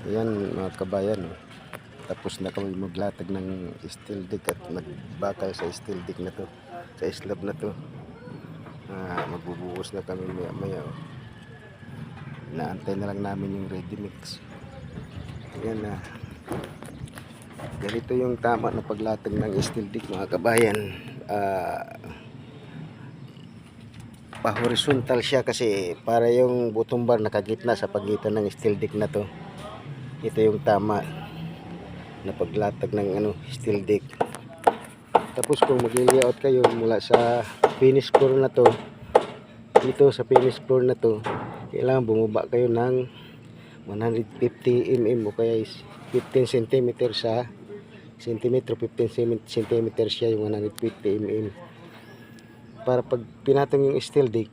Ayan mga kabayan, oh. Tapos na kami maglatag ng steel deck at magbakal sa steel deck na to, sa slab na to. Magbubuhos na kami maya maya, oh. Inaantay na lang namin yung ready mix. Ayan na. Ganito yung tama na paglatag ng steel deck mga kabayan. Pa-horizontal siya kasi para yung bottom bar nakagitna sa pagitan ng steel deck na to. Ito yung tama na paglatag ng steel deck. Tapos kung mag-layout kayo mula sa finish floor na to, dito sa finish floor na to, kailangan bumaba kayo ng 150 mm o kaya 15 cm sa centimetro, 15 cm siya yung 150 mm. Para pag pinatong yung steel deck,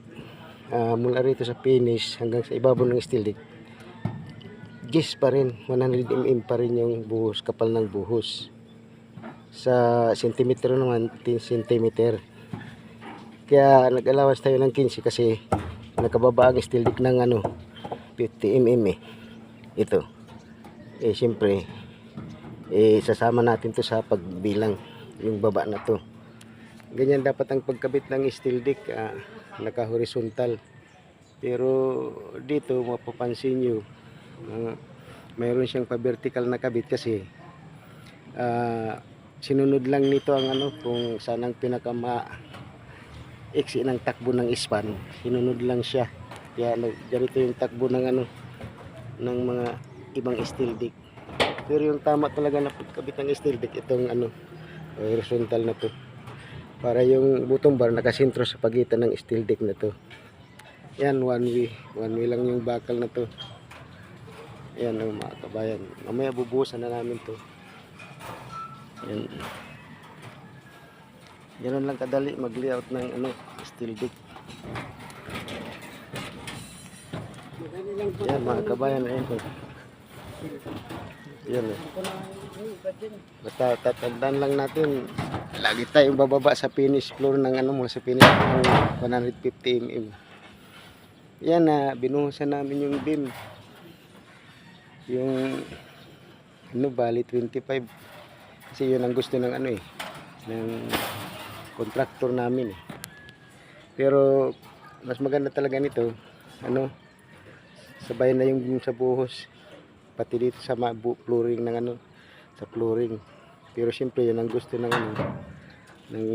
mula rito sa finish hanggang sa ibabaw ng steel deck, gis pa rin, 100 mm pa rin yung buhos, kapal ng buhos. Sa centimeter naman 10 cm. Kaya nag-allowance tayo ng 15 kasi nakababa ang steel deck ng 50 mm ito. Siyempre sasama natin to sa pagbilang yung baba na to. Ganyan dapat ang pagkabit ng steel deck, naka-horizontal. Pero dito mapapansin nyo, mayroon siyang pa-vertical na kabit kasi sinunod lang nito ang kung saan ang iksi ng takbo ng span, sinunod lang siya. Kaya ganito yung takbo ng ng mga ibang steel deck. Pero yung tama talaga na pagkabit ng steel deck, itong horizontal na to, para yung bottom bar nakasentro sa pagitan ng steel deck na to. Yan, one way lang yung bakal na to. Yan mga kabayan, mamaya bubuhusan na namin to. Yan. Ganun lang kadali mag-layout ng steel deck. Yan mga kabayan, ayan po. Yan eh. Basta tatandaan lang natin, lagi tayong bababa sa finish floor ng mula sa finish floor ng 150 mm. Yan na, binuhusan namin yung beam. Yung bali 25. Kasi yun ang gusto ng ng contractor namin eh. Pero mas maganda talaga nito, sabay na yung sa buhos, pati dito sa flooring ng sa flooring. Pero siyempre yun ang gusto ng ng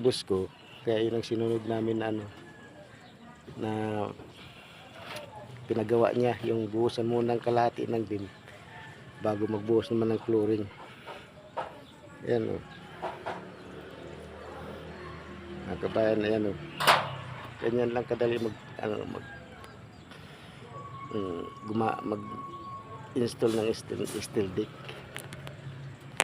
boss ko, kaya yun ang sinunod namin na pinagawa niya, yung buhusan muna ng kalahati ng beam bago magbuhos naman ng flooring. Ayan o. Mga kabayan, ayan o. Ganyan lang kadali mag install ng steel deck.